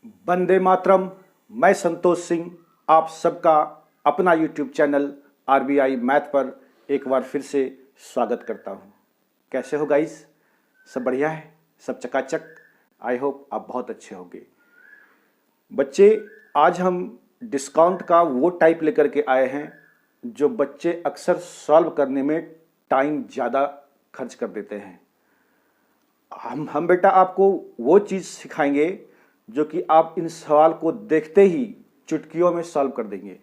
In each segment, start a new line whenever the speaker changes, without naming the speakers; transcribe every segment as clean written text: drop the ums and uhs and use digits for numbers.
वंदे मातरम। मैं संतोष सिंह आप सबका अपना यूट्यूब चैनल आरबीआई मैथ पर एक बार फिर से स्वागत करता हूँ। कैसे हो गाइस? सब बढ़िया है, सब चकाचक। आई होप आप बहुत अच्छे होंगे। बच्चे, आज हम डिस्काउंट का वो टाइप लेकर के आए हैं जो बच्चे अक्सर सॉल्व करने में टाइम ज़्यादा खर्च कर देते हैं। हम बेटा आपको वो चीज़ सिखाएंगे जो कि आप इन सवाल को देखते ही चुटकियों में सॉल्व कर देंगे।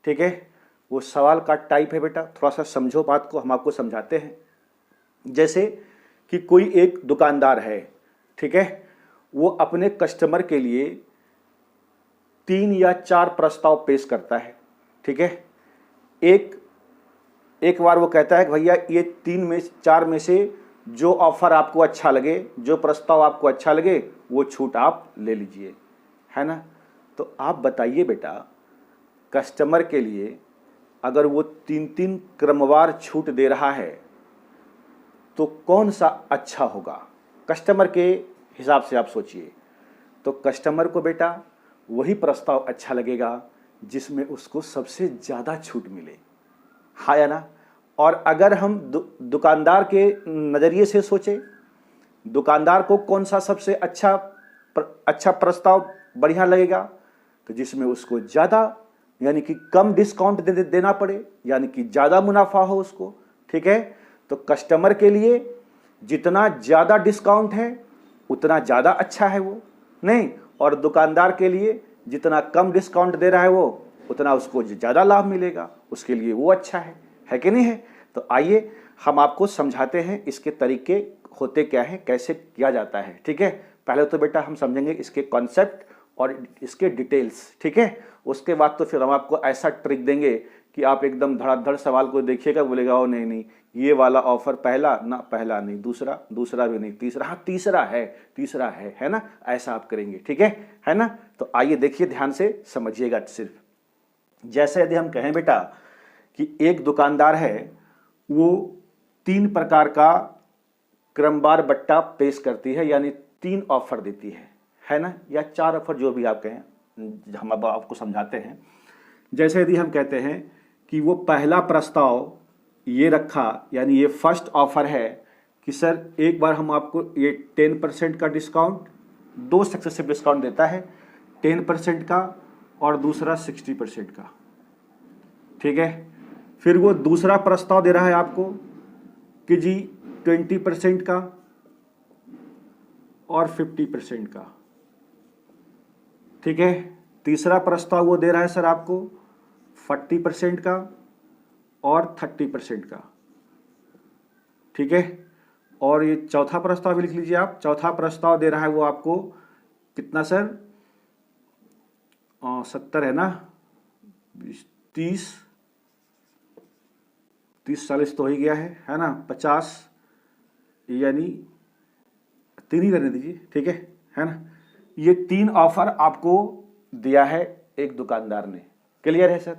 ठीक है? वो सवाल का टाइप है बेटा, थोड़ा सा समझो बात को, हम आपको समझाते हैं। जैसे कि कोई एक दुकानदार है, ठीक है, वो अपने कस्टमर के लिए 3 या 4 प्रस्ताव पेश करता है। ठीक है? एक बार वो कहता है कि भैया ये 3 में 4 में से जो ऑफर आपको अच्छा लगे, जो प्रस्ताव आपको अच्छा लगे, वो छूट आप ले लीजिए, है ना। तो आप बताइए बेटा, कस्टमर के लिए अगर वो 3-3 क्रमवार छूट दे रहा है तो कौन सा अच्छा होगा? कस्टमर के हिसाब से आप सोचिए। तो कस्टमर को बेटा वही प्रस्ताव अच्छा लगेगा जिसमें उसको सबसे ज़्यादा छूट मिले, हाँ या ना। और अगर हम दुकानदार के नज़रिए से सोचें, दुकानदार को कौन सा सबसे अच्छा प्रस्ताव बढ़िया लगेगा? तो जिसमें उसको ज़्यादा यानी कि कम डिस्काउंट देना पड़े, यानी कि ज़्यादा मुनाफा हो उसको। ठीक है? तो कस्टमर के लिए जितना ज़्यादा डिस्काउंट है उतना ज़्यादा अच्छा है वो, नहीं। और दुकानदार के लिए जितना कम डिस्काउंट दे रहा है वो उतना उसको ज़्यादा लाभ मिलेगा, उसके लिए वो अच्छा है कि नहीं है? तो आइए हम आपको समझाते हैं इसके तरीके होते क्या हैं, कैसे किया जाता है। ठीक है? पहले तो बेटा हम समझेंगे इसके कॉन्सेप्ट और इसके डिटेल्स। ठीक है? उसके बाद तो फिर हम आपको ऐसा ट्रिक देंगे कि आप एकदम धड़ाधड़ सवाल को देखिएगा, बोलेगा ओ नहीं ये वाला ऑफर पहला नहीं, दूसरा भी नहीं, तीसरा, हाँ तीसरा है ना। ऐसा आप करेंगे, ठीक है ना। तो आइए देखिए, ध्यान से समझिएगा। सिर्फ जैसे यदि हम कहें बेटा कि एक दुकानदार है, वो 3 प्रकार का क्रमवार बट्टा पेश करती है, यानी 3 ऑफर देती है ना, या 4 ऑफर, जो भी आप कहें, हम अब आपको समझाते हैं। जैसे यदि हम कहते हैं कि वो पहला प्रस्ताव ये रखा, यानी ये फर्स्ट ऑफर है कि सर एक बार हम आपको ये 10% का डिस्काउंट, 2 सक्सेसिव डिस्काउंट देता है, 10% का और दूसरा 60% का। ठीक है? फिर वो दूसरा प्रस्ताव दे रहा है आपको कि जी 20% का और 50% का। ठीक है? तीसरा प्रस्ताव वो दे रहा है सर आपको 40% का और 30% का। ठीक है? और ये चौथा प्रस्ताव भी लिख लीजिए आप। चौथा प्रस्ताव दे रहा है वो आपको कितना सर? 70 है ना, 30 40 तो हो ही गया है ना, 50, यानी 3 ही करने दीजिए। ठीक है ना। ये 3 ऑफर आपको दिया है एक दुकानदार ने। क्लियर है सर?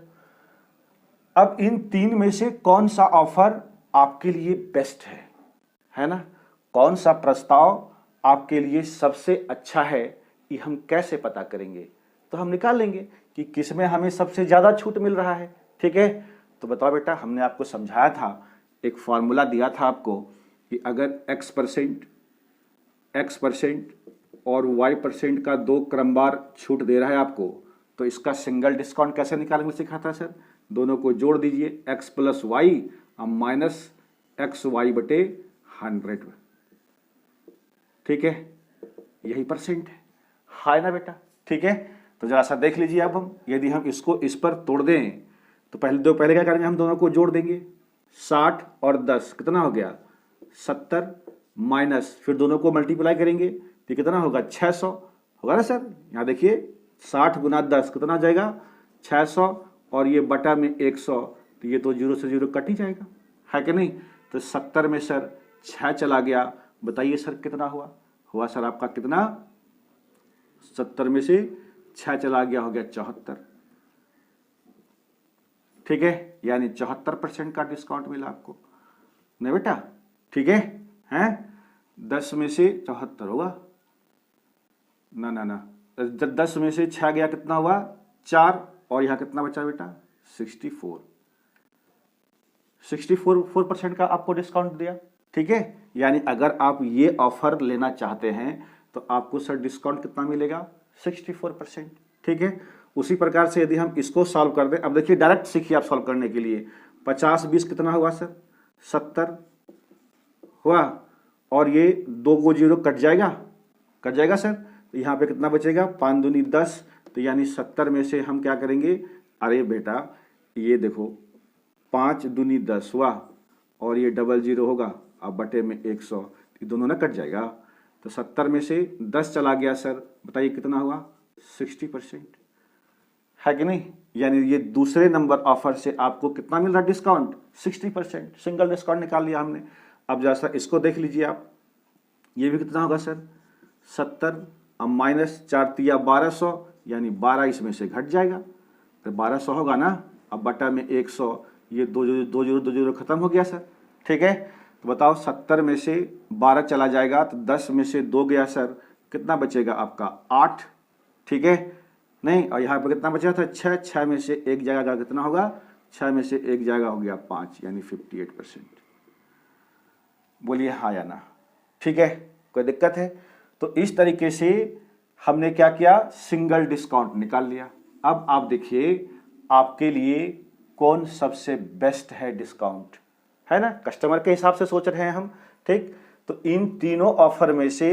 अब इन 3 में से कौन सा ऑफर आपके लिए बेस्ट है ना, कौन सा प्रस्ताव आपके लिए सबसे अच्छा है, ये हम कैसे पता करेंगे? तो हम निकाल लेंगे कि किसमें हमें सबसे ज़्यादा छूट मिल रहा है। ठीक है? तो बताओ बेटा, हमने आपको समझाया था, एक फॉर्मूला दिया था आपको कि अगर x% और y% का 2 क्रमवार छूट दे रहा है आपको, तो इसका सिंगल डिस्काउंट कैसे निकालेंगे सिखाता है सर। दोनों को जोड़ दीजिए, x + y माइनस XY/100। ठीक है? यही परसेंट है, हाय ना बेटा। ठीक है? तो जरा सा देख लीजिए। अब हम यदि हम इसको इस पर तोड़ दें तो पहले क्या करेंगे, हम दोनों को जोड़ देंगे। 60 और 10 कितना हो गया? 70, माइनस फिर दोनों को मल्टीप्लाई करेंगे तो कितना होगा? 600 होगा ना सर। यहाँ देखिए, 60 × 10 कितना हो जाएगा? 600, और ये बटा में 100, तो ये तो 0 से 0 कट ही जाएगा, है कि नहीं। तो 70 में सर 6 चला गया। बताइए सर कितना हुआ सर आपका कितना? 70 में से 6 चला गया, हो गया 74। ठीक है? यानी 74% का डिस्काउंट मिला आपको, नहीं बेटा? ठीक है? 10 में से 74 होगा ना, 10 में से 6 गया, कितना हुआ 4, और यहाँ कितना बचा बेटा 64% का आपको डिस्काउंट दिया। ठीक है, यानी अगर आप ये ऑफर लेना चाहते हैं तो आपको सर डिस्काउंट कितना मिलेगा 64%। ठीक है, उसी प्रकार से यदि हम इसको सॉल्व कर दें, अब देखिए डायरेक्ट सीखिए आप सॉल्व करने के लिए। 50 20 कितना हुआ सर 70 हुआ, और ये 2 को 0 कट जाएगा सर, तो यहाँ पे कितना बचेगा 5 दूनी 10, तो यानी 70 में से हम क्या करेंगे, अरे बेटा ये देखो 5 दूनी 10 हुआ, और ये 00 होगा, अब बटे में 100, ये दोनों ना कट जाएगा, तो 70 में से 10 चला गया सर, बताइए कितना हुआ 60%, है कि नहीं। यानी ये दूसरे नंबर ऑफर से आपको कितना मिल रहा है डिस्काउंट 60%, सिंगल डिस्काउंट निकाल लिया हमने। अब जैसा इसको देख लीजिए आप, ये भी कितना होगा सर 70, अब माइनस 4 तिया 1200, यानी 12 इसमें से घट जाएगा, तो 1200 होगा ना, अब बटा में 100, ये 2 खत्म हो गया सर। ठीक है, तो बताओ 70 में से 12 चला जाएगा, तो 10 में से 2 गया सर, कितना बचेगा आपका 8। ठीक है, नहीं, और यहाँ पर कितना बचा था 6, 6 में से 1 जाएगा, कितना होगा 6 में से 1 जाएगा, हो गया 5, यानी 58%। बोलिए हाँ या ना। ठीक है, कोई दिक्कत है। तो इस तरीके से हमने क्या किया, सिंगल डिस्काउंट निकाल लिया। अब आप देखिए आपके लिए कौन सबसे बेस्ट है डिस्काउंट, है ना, कस्टमर के हिसाब से सोच रहे हैं हम। ठीक, तो इन तीनों ऑफर में से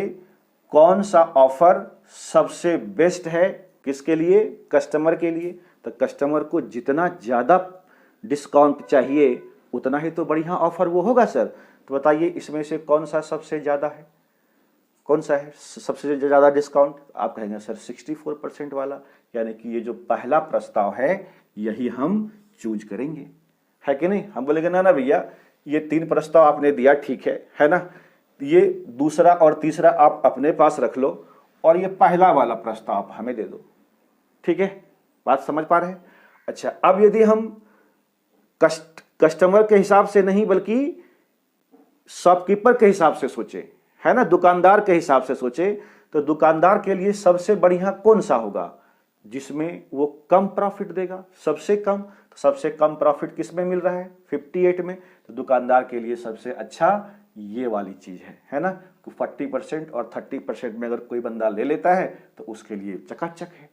कौन सा ऑफर सबसे बेस्ट है, किसके लिए, कस्टमर के लिए। तो कस्टमर को जितना ज़्यादा डिस्काउंट चाहिए उतना ही तो बढ़िया ऑफर वो होगा सर। तो बताइए इसमें से कौन सा सबसे ज़्यादा है, कौन सा है सबसे ज़्यादा डिस्काउंट। आप कहेंगे सर 64% वाला, यानी कि ये जो पहला प्रस्ताव है यही हम चूज करेंगे, है कि नहीं। हम बोलेंगे ना भैया ये 3 प्रस्ताव आपने दिया, ठीक है ना, ये दूसरा और तीसरा आप अपने पास रख लो, और ये पहला वाला प्रस्ताव आप हमें दे दो। ठीक है, बात समझ पा रहे हैं। अच्छा, अब यदि हम कस्टमर के हिसाब से नहीं बल्कि शॉपकीपर के हिसाब से सोचे, है ना, दुकानदार के हिसाब से सोचे, तो दुकानदार के लिए सबसे बढ़िया कौन सा होगा जिसमें वो कम प्रॉफिट देगा, सबसे कम। तो सबसे कम प्रॉफिट किस में मिल रहा है 58 में, तो दुकानदार के लिए सबसे अच्छा ये वाली चीज है ना। 40% और 30% में अगर कोई बंदा ले लेता है तो उसके लिए चकाचक है।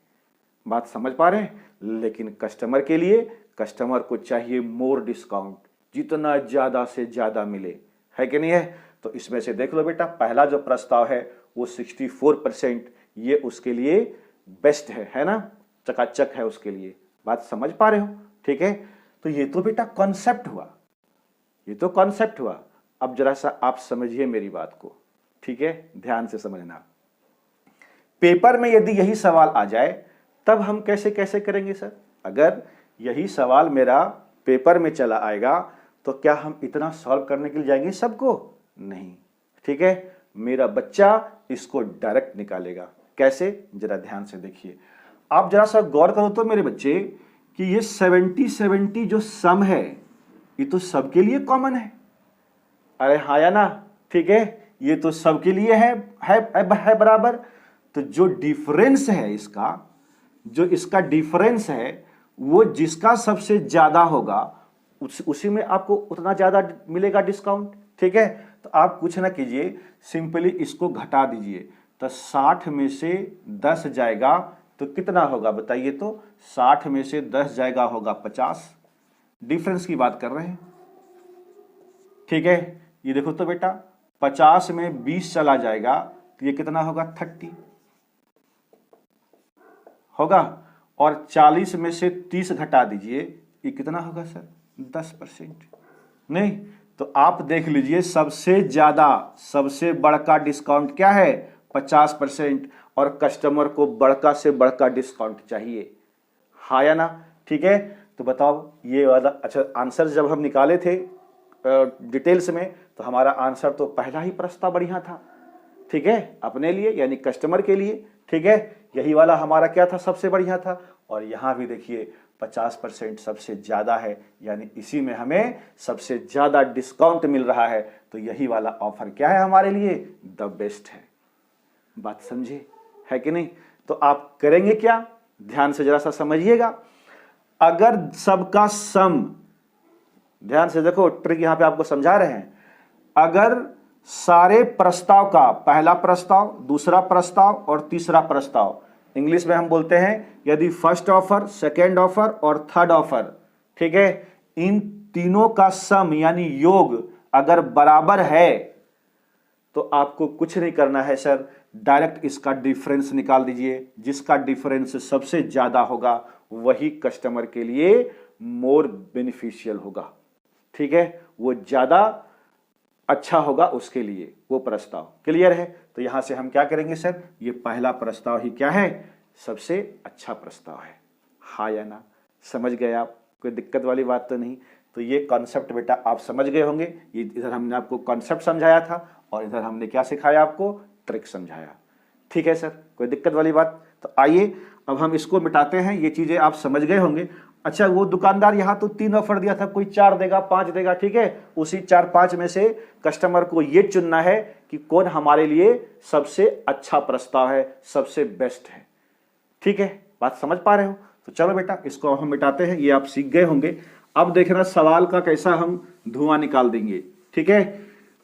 बात समझ पा रहे हैं। लेकिन कस्टमर के लिए, कस्टमर को चाहिए मोर डिस्काउंट, जितना ज्यादा से ज्यादा मिले, है कि नहीं है। तो इसमें से देख लो बेटा, पहला जो प्रस्ताव है वो 64%, ये उसके लिए बेस्ट है ना, चकाचक है उसके लिए। बात समझ पा रहे हो। ठीक है, तो ये तो बेटा कॉन्सेप्ट हुआ, ये तो कॉन्सेप्ट हुआ। अब जरा सा आप समझिए मेरी बात को, ठीक है, ध्यान से समझना। पेपर में यदि यही सवाल आ जाए तब हम कैसे कैसे करेंगे सर। अगर यही सवाल मेरा पेपर में चला आएगा तो क्या हम इतना सॉल्व करने के लिए जाएंगे सबको, नहीं। ठीक है, मेरा बच्चा इसको डायरेक्ट निकालेगा। कैसे, जरा ध्यान से देखिए। आप जरा सा गौर करो तो मेरे बच्चे कि ये 70-70 जो सम है ये तो सबके लिए कॉमन है। अरे हाँ या ना, ठीक है, ये तो सबके लिए है बराबर। तो जो डिफरेंस है इसका, जो इसका डिफरेंस है वो जिसका सबसे ज्यादा होगा उसी में आपको उतना ज्यादा मिलेगा डिस्काउंट। ठीक है, तो आप कुछ ना कीजिए, सिंपली इसको घटा दीजिए। तो 60 में से 10 जाएगा तो कितना होगा बताइए। तो 60 में से 10 जाएगा होगा 50, डिफरेंस की बात कर रहे हैं। ठीक है, ये देखो तो बेटा 50 में 20 चला जाएगा तो ये कितना होगा 30 होगा, और 40 में से 30 घटा दीजिए, ये कितना होगा सर 10%। नहीं, तो आप देख लीजिए सबसे ज्यादा सबसे बड़का डिस्काउंट क्या है 50%, और कस्टमर को बड़का से बड़का डिस्काउंट चाहिए, हाँ या ना। ठीक है, तो बताओ ये वाला। अच्छा, आंसर जब हम निकाले थे डिटेल्स में तो हमारा आंसर तो पहला ही प्रस्ताव बढ़िया था। ठीक है, अपने लिए यानी कस्टमर के लिए। ठीक है, यही वाला हमारा क्या था सबसे बढ़िया था। और यहां भी देखिए 50% सबसे ज्यादा है, यानी इसी में हमें सबसे ज्यादा डिस्काउंट मिल रहा है। तो यही वाला ऑफर क्या है हमारे लिए द बेस्ट है। बात समझे, है कि नहीं। तो आप करेंगे क्या, ध्यान से जरा सा समझिएगा। अगर सबका सम, ध्यान से देखो ट्रिक यहां पे आपको समझा रहे हैं, अगर सारे प्रस्ताव का पहला प्रस्ताव, दूसरा प्रस्ताव और तीसरा प्रस्ताव, इंग्लिश में हम बोलते हैं यदि फर्स्ट ऑफर, सेकेंड ऑफर और थर्ड ऑफर, ठीक है, इन तीनों का सम यानी योग अगर बराबर है तो आपको कुछ नहीं करना है सर, डायरेक्ट इसका डिफरेंस निकाल दीजिए। जिसका डिफरेंस सबसे ज्यादा होगा वही कस्टमर के लिए मोर बेनिफिशियल होगा, ठीक है, वो ज्यादा अच्छा होगा उसके लिए वो प्रस्ताव। क्लियर है? तो यहां से हम क्या करेंगे सर, ये पहला प्रस्ताव ही क्या है, सबसे अच्छा प्रस्ताव है। हाँ या ना, समझ गए आप? कोई दिक्कत वाली बात तो नहीं? तो ये कॉन्सेप्ट बेटा आप समझ गए होंगे। ये इधर हमने आपको कॉन्सेप्ट समझाया था और इधर हमने क्या सिखाया आपको, ट्रिक समझाया। ठीक है सर, कोई दिक्कत वाली बात? तो आइए अब हम इसको मिटाते हैं। ये चीजें आप समझ गए होंगे। अच्छा, वो दुकानदार यहाँ तो 3 ऑफर दिया था, कोई 4 देगा, 5 देगा, ठीक है, उसी 4-5 में से कस्टमर को ये चुनना है कि कौन हमारे लिए सबसे अच्छा प्रस्ताव है, सबसे बेस्ट है। ठीक है, बात समझ पा रहे हो? तो चलो बेटा इसको हम मिटाते हैं। ये आप सीख गए होंगे। अब देखना सवाल का कैसा हम धुआं निकाल देंगे। ठीक है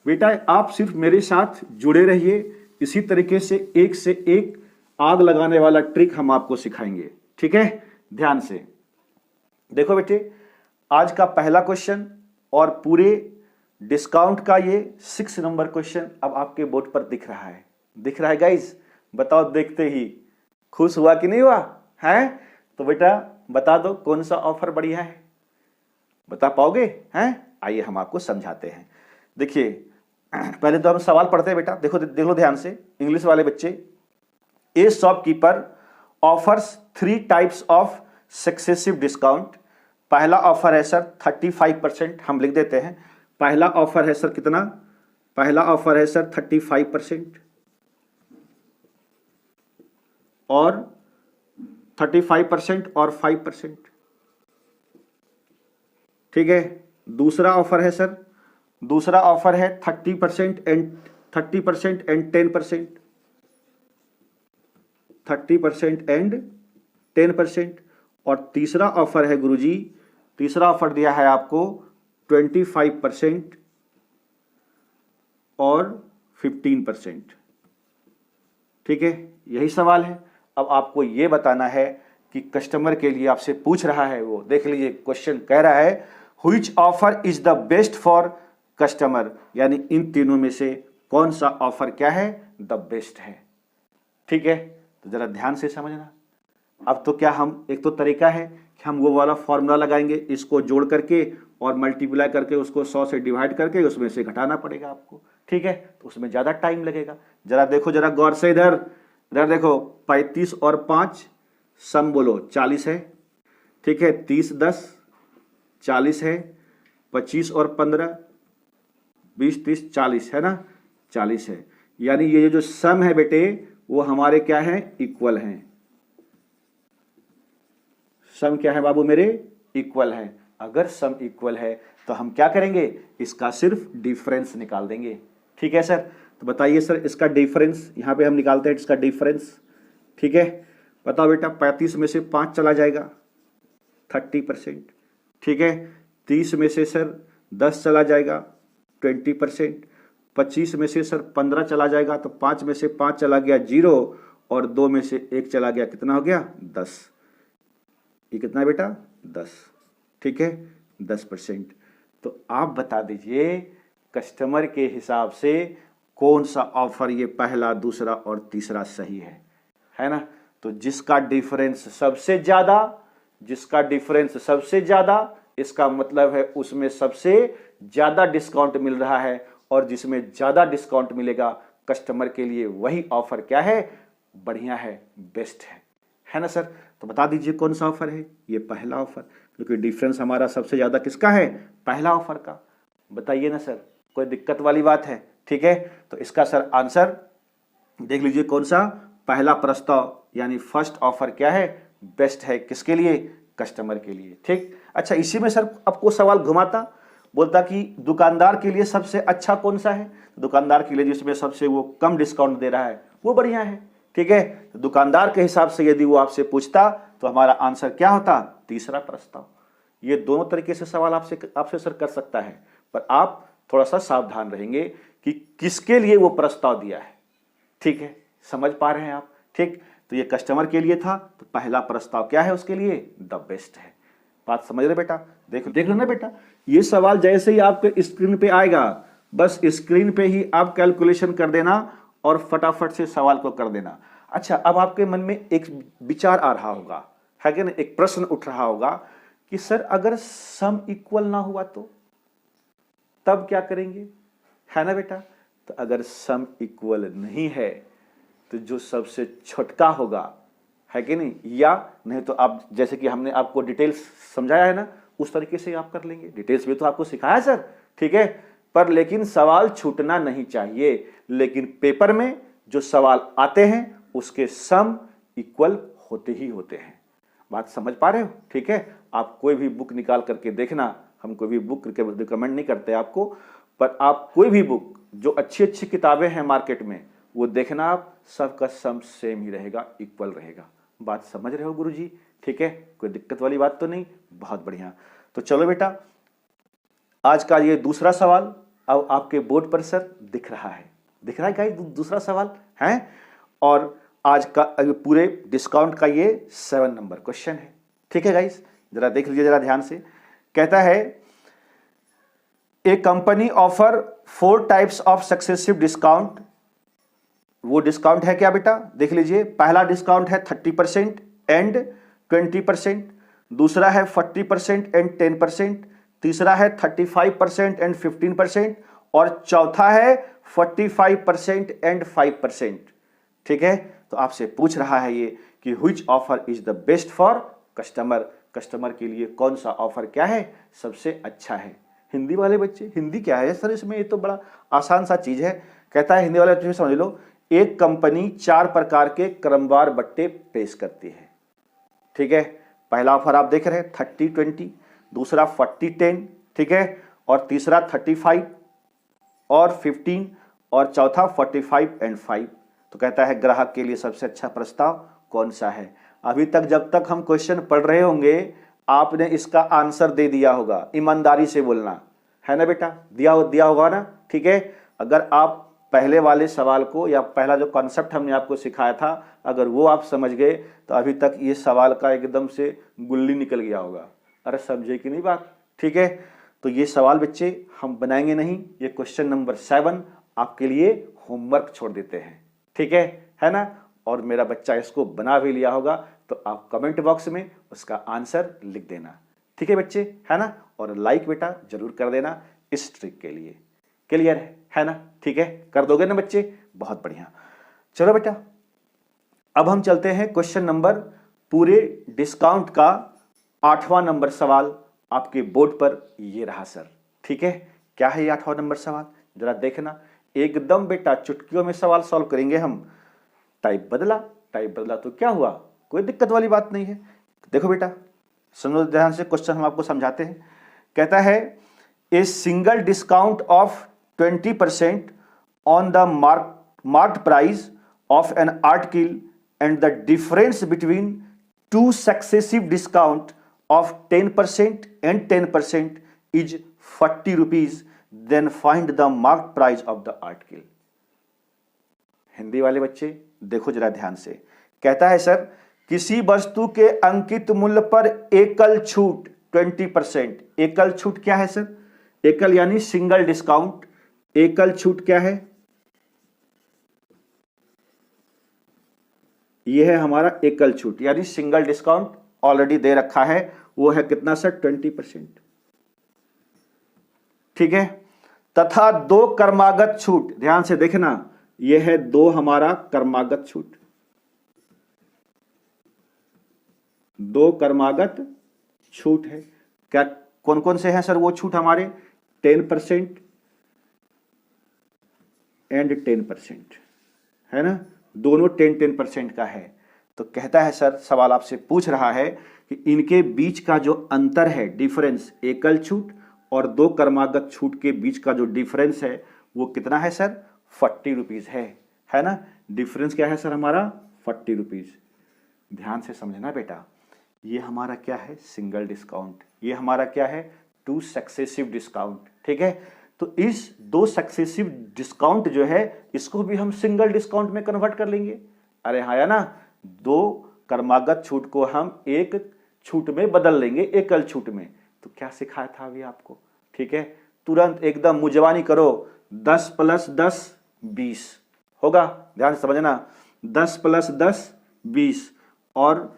बेटा, आप सिर्फ मेरे साथ जुड़े रहिए। इसी तरीके से एक आग लगाने वाला ट्रिक हम आपको सिखाएंगे। ठीक है, ध्यान से देखो बेटे, आज का पहला क्वेश्चन और पूरे डिस्काउंट का ये 6 नंबर क्वेश्चन अब आपके बोर्ड पर दिख रहा है। दिख रहा है गाइस? बताओ, देखते ही खुश हुआ कि नहीं हुआ है? तो बेटा बता दो कौन सा ऑफर बढ़िया है, बता पाओगे? हैं, आइए हम आपको समझाते हैं। देखिए पहले तो हम सवाल पढ़ते हैं बेटा। देखो देख लो ध्यान से, इंग्लिश वाले बच्चे। ए shopkeeper offers 3 types of successive discount. पहला ऑफर है सर 35%, हम लिख देते हैं। पहला ऑफर है सर कितना? पहला ऑफर है सर 35% और 35% और 5%। ठीक है, दूसरा ऑफर है सर, दूसरा ऑफर है 30% एंड 30% एंड 10%, 30% एंड 10%। और तीसरा ऑफर है गुरुजी, तीसरा ऑफर दिया है आपको 25% और 15%। ठीक है, यही सवाल है। अब आपको यह बताना है कि कस्टमर के लिए आपसे पूछ रहा है वो, देख लीजिए क्वेश्चन कह रहा है which offer is the best for customer, यानी इन तीनों में से कौन सा ऑफर क्या है, द बेस्ट है। ठीक है, तो जरा ध्यान से समझना। अब तो क्या हम, एक तो तरीका है कि हम वो वाला फॉर्मूला लगाएंगे, इसको जोड़ करके और मल्टीप्लाई करके उसको 100 से डिवाइड करके उसमें से घटाना पड़ेगा आपको। ठीक है, तो उसमें ज्यादा टाइम लगेगा। जरा देखो, जरा गौर से इधर देखो, 35 और 5 सम बोलो 40 है। ठीक है, 30 10 40 है, 25 और 15 20 30 40 है ना, 40 है। यानी ये जो सम है बेटे वो हमारे क्या है, इक्वल हैं। सम क्या है बाबू मेरे, इक्वल है। अगर सम इक्वल है तो हम क्या करेंगे, इसका सिर्फ डिफरेंस निकाल देंगे। ठीक है सर, तो बताइए सर इसका डिफरेंस, यहां पे हम निकालते हैं इसका डिफरेंस। ठीक है, बताओ बेटा, 35 में से 5 चला जाएगा 30%। ठीक है, 30 में से सर 10 चला जाएगा 20%। 25 में से सर 15 चला जाएगा, तो 5 में से 5 चला गया 0 और 2 में से 1 चला गया, कितना हो गया 10। ये कितना है बेटा, 10। ठीक है, 10%। तो आप बता दीजिए कस्टमर के हिसाब से कौन सा ऑफर ये पहला, दूसरा और तीसरा सही है ना? तो जिसका डिफरेंस सबसे ज्यादा, जिसका डिफरेंस सबसे ज्यादा, इसका मतलब है उसमें सबसे ज्यादा डिस्काउंट मिल रहा है, और जिसमें ज्यादा डिस्काउंट मिलेगा कस्टमर के लिए वही ऑफर क्या है, बढ़िया है, बेस्ट है ना सर? तो बता दीजिए कौन सा ऑफर है, ये पहला ऑफर, क्योंकि डिफरेंस हमारा सबसे ज्यादा किसका है, पहला ऑफर का। बताइए ना सर, कोई दिक्कत वाली बात है? ठीक है, तो इसका सर आंसर देख लीजिए, कौन सा, पहला प्रस्ताव यानी फर्स्ट ऑफर क्या है, बेस्ट है, किसके लिए, कस्टमर के लिए। ठीक, अच्छा इसी में सर आपको सवाल घुमाता, बोलता कि दुकानदार के लिए सबसे अच्छा कौन सा है, दुकानदार के लिए जिसमें सबसे वो कम डिस्काउंट दे रहा है वो बढ़िया है, ठीक है। दुकानदार के हिसाब से यदि वो आपसे पूछता तो हमारा आंसर क्या होता? तीसरा प्रस्ताव। ये दोनों तरीके से सवाल आपसे सर कर सकता है, पर आप थोड़ा सा सावधान रहेंगे कि किसके लिए वो प्रस्ताव दिया है। ठीक है, समझ पा रहे हैं आप? ठीक, तो ये कस्टमर के लिए था, तो पहला प्रस्ताव क्या है उसके लिए? द बेस्ट है। बात समझ रहे बेटा? देख लो ना बेटा, ये सवाल जैसे ही आपके स्क्रीन पे आएगा, बस स्क्रीन पे ही आप कैलकुलेशन कर देना और फटाफट से सवाल को कर देना। अच्छा, अब आपके मन में एक विचार आ रहा होगा, है कि नहीं, एक प्रश्न उठ रहा होगा कि सर अगर सम इक्वल ना हुआ तो तब क्या करेंगे, है ना बेटा? तो अगर सम इक्वल नहीं है तो जो सबसे छोटका होगा, है कि नहीं, या नहीं तो आप जैसे कि हमने आपको डिटेल्स समझाया है ना, उस तरीके से आप कर लेंगे। डिटेल्स भी तो आपको सिखाया सर, ठीक है, पर लेकिन सवाल छूटना नहीं चाहिए। लेकिन पेपर में जो सवाल आते हैं उसके सम इक्वल होते ही होते हैं। बात समझ पा रहे हो? ठीक है, आप कोई भी बुक निकाल करके देखना, हम कोई भी बुक रिकमेंड नहीं करते आपको, पर आप कोई भी बुक, जो अच्छी अच्छी किताबें हैं मार्केट में, वो देखना, आप सबका सम सेम ही रहेगा, इक्वल रहेगा। बात समझ रहे हो गुरुजी? ठीक है, कोई दिक्कत वाली बात तो नहीं? बहुत बढ़िया। तो चलो बेटा, आज का ये दूसरा सवाल अब आपके बोर्ड पर सर दिख रहा है गाइस, दूसरा सवाल है, और आज का पूरे डिस्काउंट का ये 7 नंबर क्वेश्चन है। ठीक है गाइस, जरा देख लीजिए जरा ध्यान से। कहता है a company offer 4 types of successive discount. वो डिस्काउंट है क्या बेटा? देख लीजिए, पहला डिस्काउंट है 30% एंड 20%, दूसरा है 40% एंड 10%, तीसरा है 35% एंड 15%, और चौथा है 45% एंड 5%। ठीक है, तो आपसे पूछ रहा है ये कि which offer is the best for customer. Customer के लिए कौन सा ऑफर क्या है, सबसे अच्छा है। हिंदी वाले बच्चे, हिंदी क्या है सर इसमें? ये तो बड़ा आसान सा चीज है। कहता है हिंदी वाले बच्चे समझ लो, एक कंपनी 4 प्रकार के क्रमवार बट्टे पेश करती है। ठीक है, पहला ऑफर आप देख रहे हैं 30-20, दूसरा 40-10, ठीक है, और तीसरा 35 और 15, और चौथा 45 एंड 5। तो कहता है ग्राहक के लिए सबसे अच्छा प्रस्ताव कौन सा है? अभी तक जब तक हम क्वेश्चन पढ़ रहे होंगे आपने इसका आंसर दे दिया होगा, ईमानदारी से बोलना, है ना बेटा? दिया होगा ना? ठीक है, अगर आप पहले वाले सवाल को या पहला जो कॉन्सेप्ट हमने आपको सिखाया था, अगर वो आप समझ गए तो अभी तक ये सवाल का एकदम से गुल्ली निकल गया होगा। अरे समझे कि नहीं बात? ठीक है, तो ये सवाल बच्चे हम बनाएंगे नहीं, ये क्वेश्चन नंबर 7 आपके लिए होमवर्क छोड़ देते हैं। ठीक है ना? और मेरा बच्चा इसको बना भी लिया होगा, तो आप कमेंट बॉक्स में उसका आंसर लिख देना। ठीक है बच्चे, है ना? और लाइक बेटा जरूर कर देना इस ट्रिक के लिए। क्लियर है ना? ठीक है, कर दोगे ना बच्चे? बहुत बढ़िया। चलो बेटा, अब हम चलते हैं क्वेश्चन नंबर, पूरे डिस्काउंट का 8वां नंबर सवाल आपके बोर्ड पर ये रहा सर। ठीक है, क्या है ये 8वां नंबर सवाल? जरा देखना, एकदम बेटा चुटकियों में सवाल सॉल्व करेंगे हम। टाइप बदला तो क्या हुआ, कोई दिक्कत वाली बात नहीं है। देखो बेटा, सुनो ध्यान से, क्वेश्चन हम आपको समझाते हैं। कहता है a single discount of 20% on the marked price of an article and the difference between 2 successive discount of 10% and 10% is 40 rupees, then find the marked price of the article। Hindi वाले बच्चे देखो जरा ध्यान से। कहता है सर, किसी वस्तु के अंकित मूल्य पर एकल छूट 20%। एकल छूट क्या है सर? एकल यानी सिंगल डिस्काउंट। एकल छूट क्या है? यह है हमारा एकल छूट यानी सिंगल डिस्काउंट, ऑलरेडी दे रखा है, वो है कितना सर? 20%। ठीक है, तथा 2 कर्मागत छूट, ध्यान से देखना, यह है 2 हमारा कर्मागत छूट। 2 कर्मागत छूट है। क्या कौन कौन से हैं सर वो छूट हमारे? 10% एंड 10%, है ना? दोनों 10% का है। तो कहता है सर, सवाल आपसे पूछ रहा है कि इनके बीच का जो अंतर है, डिफरेंस, एकल छूट और 2 कर्मागत छूट के बीच का जो डिफरेंस है वो कितना है सर? 40 रुपीज है ना? डिफरेंस क्या है सर हमारा? 40 रुपीज़। ध्यान से समझना बेटा, ये हमारा क्या है, सिंगल डिस्काउंट, ये हमारा क्या है, 2 सक्सेसिव डिस्काउंट। ठीक है, तो इस 2 सक्सेसिव डिस्काउंट जो है इसको भी हम सिंगल डिस्काउंट में कन्वर्ट कर लेंगे। अरे हाँ या ना, 2 क्रमागत छूट को हम एक छूट में बदल लेंगे, एकल छूट में। तो क्या सिखाया था अभी आपको? ठीक है, तुरंत एकदम मुजवानी करो, 10 + 10 20 होगा। ध्यान से समझना, 10 + 10 20 और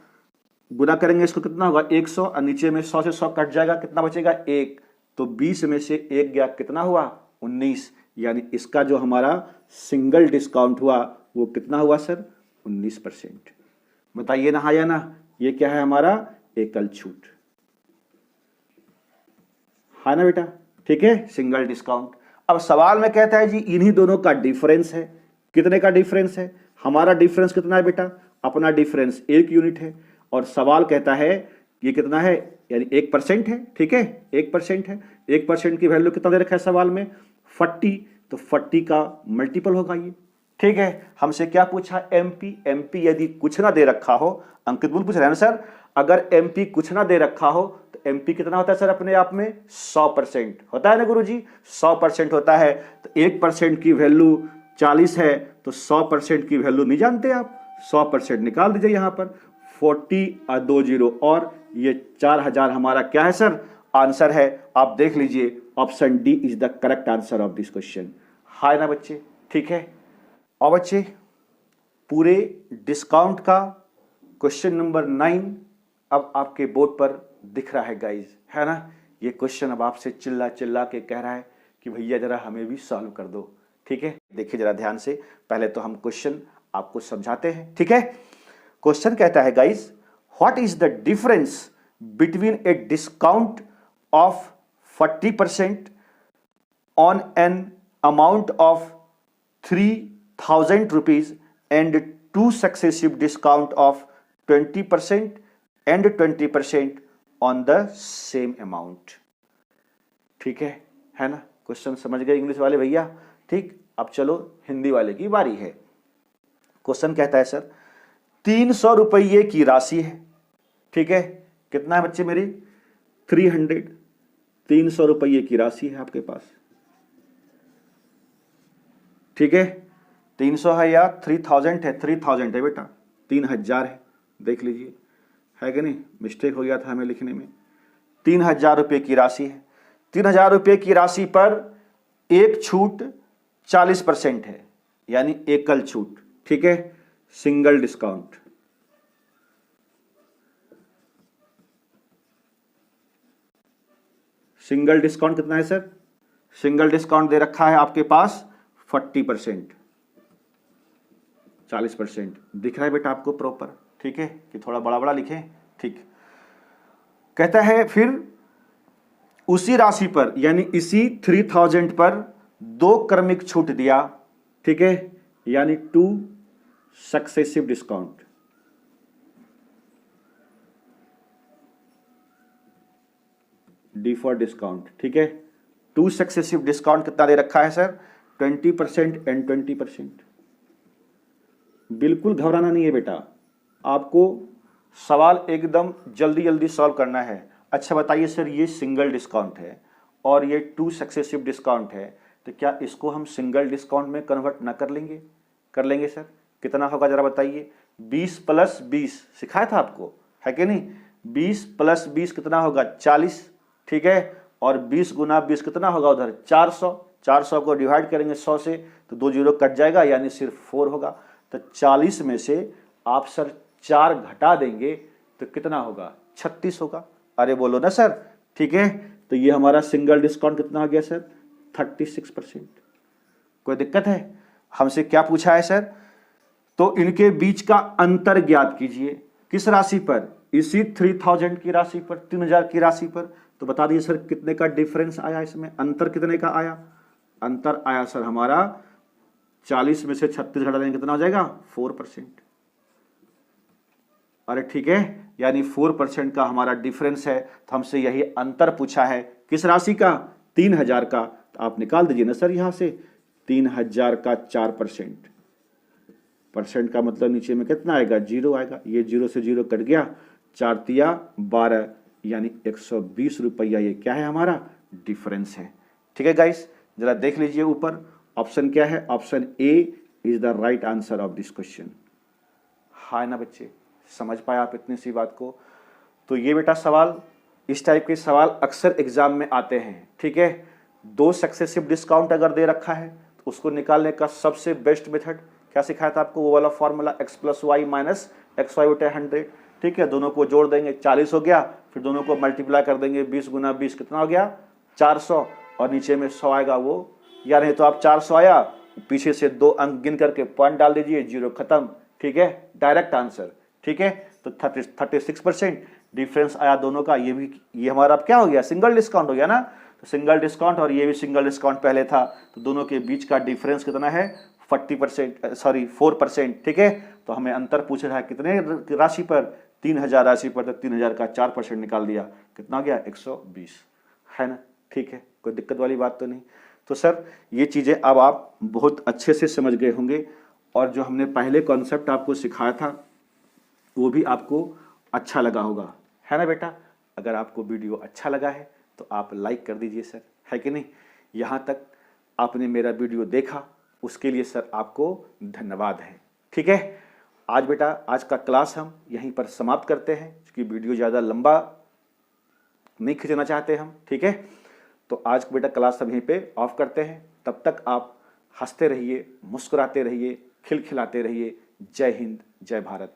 गुना करेंगे इसको, कितना होगा 100 और नीचे में 100 से 100 कट जाएगा, कितना बचेगा 1। तो 20 में से 1 गया, कितना हुआ 19। यानी इसका जो हमारा सिंगल डिस्काउंट हुआ वो कितना हुआ सर, 19%। बताइए ना हाँ या ना, ये क्या है हमारा एकल छूट, हाँ ना बेटा। ठीक है, सिंगल डिस्काउंट। अब सवाल में कहता है जी इन्हीं दोनों का डिफरेंस है। कितने का डिफरेंस है? हमारा डिफरेंस कितना है बेटा, अपना डिफरेंस 1 यूनिट है, और सवाल कहता है ये कितना है, यानी 1% है। ठीक है, 1% है। 1% की वैल्यू कितना दे रखा है सवाल में, 40। तो 40 का मल्टीपल होगा ये। ठीक है, हमसे क्या पूछा, एमपी। एमपी यदि कुछ ना दे रखा हो, अंकित बुल पूछ रहे हैं ना सर, अगर एमपी कुछ ना दे रखा हो तो एमपी कितना होता है सर, अपने आप में 100% होता है ना गुरुजी, 100% होता है। तो 1% की वैल्यू 40 है, तो 100% की वैल्यू नहीं जानते आप, 100% निकाल दीजिए यहां पर, 40 और 2 0, और ये 4000 हमारा क्या है सर, आंसर है। आप देख लीजिए, option D is the correct answer of this question. हाय ना बच्चे, ठीक है। और बच्चे पूरे डिस्काउंट का क्वेश्चन नंबर 9 अब आपके बोर्ड पर दिख रहा है गाइज, है ना। ये क्वेश्चन अब आपसे चिल्ला चिल्ला के कह रहा है कि भैया जरा हमें भी सॉल्व कर दो। ठीक है, देखिए जरा ध्यान से, पहले तो हम क्वेश्चन आपको समझाते हैं। ठीक है, क्वेश्चन कहता है guys, what is the difference between a discount of 40% on an amount of 3000 rupees and 2 successive discount of 20% and 20% on the same amount। ठीक है ना। क्वेश्चन समझ गए इंग्लिश वाले भैया? ठीक, अब चलो हिंदी वाले की बारी है। क्वेश्चन कहता है सर 300 रुपये की राशि है। ठीक है, कितना है बच्चे मेरे, 300। 300 रुपये की राशि है आपके पास। ठीक है, 300 है या 3000 है, 3000 है बेटा, 3000 है, देख लीजिए है कि नहीं, मिस्टेक हो गया था हमें लिखने में। 3000 रुपये की राशि है। 3000 रुपये की राशि पर एक छूट 40% है, यानी एकल छूट। ठीक है, सिंगल डिस्काउंट। सिंगल डिस्काउंट कितना है सर? सिंगल डिस्काउंट दे रखा है आपके पास 40%, 40% दिख रहा है बेटा आपको प्रॉपर। ठीक है, कि थोड़ा बड़ा बड़ा लिखें? ठीक, कहता है फिर उसी राशि पर, यानी इसी 3000 पर 2 क्रमिक छूट दिया। ठीक है, यानी 2 successive discount. D for discount. ठीक है, 2 सक्सेसिव डिस्काउंट कितना दे रखा है सर, 20% एंड 20%। बिल्कुल घबराना नहीं है बेटा, आपको सवाल एकदम जल्दी जल्दी सॉल्व करना है। अच्छा बताइए सर, ये सिंगल डिस्काउंट है और ये 2 सक्सेसिव डिस्काउंट है, तो क्या इसको हम सिंगल डिस्काउंट में कन्वर्ट ना कर लेंगे? कर लेंगे सर। कितना होगा जरा बताइए, 20 + 20 सिखाया था आपको, है कि नहीं। 20 + 20 कितना होगा, 40। ठीक है, और 20 × 20 कितना होगा उधर, 400। 400 को डिवाइड करेंगे 100 से तो 2 0 कट जाएगा, यानी सिर्फ 4 होगा। तो 40 में से आप सर 4 घटा देंगे तो कितना होगा, 36 होगा। अरे बोलो ना सर। ठीक है, तो ये हमारा सिंगल डिस्काउंट कितना हो गया सर, 36%। कोई दिक्कत है? हमसे क्या पूछा है सर, तो इनके बीच का अंतर ज्ञात कीजिए। किस राशि पर, इसी 3000 की राशि पर, 3000 की राशि पर। तो बता दीजिए सर कितने का डिफरेंस आया इसमें, अंतर कितने का आया? अंतर आया सर हमारा 40 में से 36 घटा देंगे कितना हो जाएगा, 4%। अरे ठीक है, यानी 4% का हमारा डिफरेंस है। तो हमसे यही अंतर पूछा है, किस राशि का, 3000 का। तो आप निकाल दीजिए ना सर यहां से, 3000 का 4%। परसेंट का मतलब नीचे में कितना आएगा, 0 आएगा। ये 0 से 0 कट गया, 4 तिया 12 यानी 120 रुपया ये क्या है हमारा डिफरेंस है। ठीक है गाइस, जरा देख लीजिए ऊपर ऑप्शन क्या है, option A is the right answer of this question. हाँ ना बच्चे, समझ पाए आप इतनी सी बात को। तो ये बेटा सवाल, इस टाइप के सवाल अक्सर एग्जाम में आते हैं। ठीक है, 2 सक्सेसिव डिस्काउंट अगर दे रखा है तो उसको निकालने का सबसे बेस्ट मेथड क्या सिखाया था आपको, वो वाला फॉर्मूला x + y - xy / 100। ठीक है, दोनों को जोड़ देंगे 40 हो गया, फिर दोनों को मल्टीप्लाई कर देंगे 20 × 20 कितना हो गया 400, और नीचे में 100 आएगा वो, या नहीं तो आप 400 आया, पीछे से 2 अंक गिन करके पॉइंट डाल दीजिए, 0 खत्म। ठीक है, डायरेक्ट आंसर। ठीक है, तो 36% डिफरेंस आया दोनों का। ये हमारा अब क्या हो गया, सिंगल डिस्काउंट हो गया ना। तो सिंगल डिस्काउंट और ये भी सिंगल डिस्काउंट पहले था, तो दोनों के बीच का डिफरेंस कितना है 4%। ठीक है, तो हमें अंतर पूछ रहा है कितने राशि पर, 3000 राशि पर, तो 3000 का 4% निकाल दिया, कितना हो गया 120, है ना। ठीक है, कोई दिक्कत वाली बात तो नहीं। तो सर ये चीज़ें अब आप बहुत अच्छे से समझ गए होंगे, और जो हमने पहले कॉन्सेप्ट आपको सिखाया था वो भी आपको अच्छा लगा होगा, है ना बेटा। अगर आपको वीडियो अच्छा लगा है तो आप लाइक कर दीजिए सर, है कि नहीं। यहाँ तक आपने मेरा वीडियो देखा उसके लिए सर आपको धन्यवाद है। ठीक है, आज बेटा आज का क्लास हम यहीं पर समाप्त करते हैं, क्योंकि वीडियो ज़्यादा लंबा नहीं खींचना चाहते हम। ठीक है, तो आज बेटा क्लास हम यहीं पे ऑफ करते हैं। तब तक आप हंसते रहिए, मुस्कुराते रहिए, खिलखिलाते रहिए। जय हिंद, जय भारत।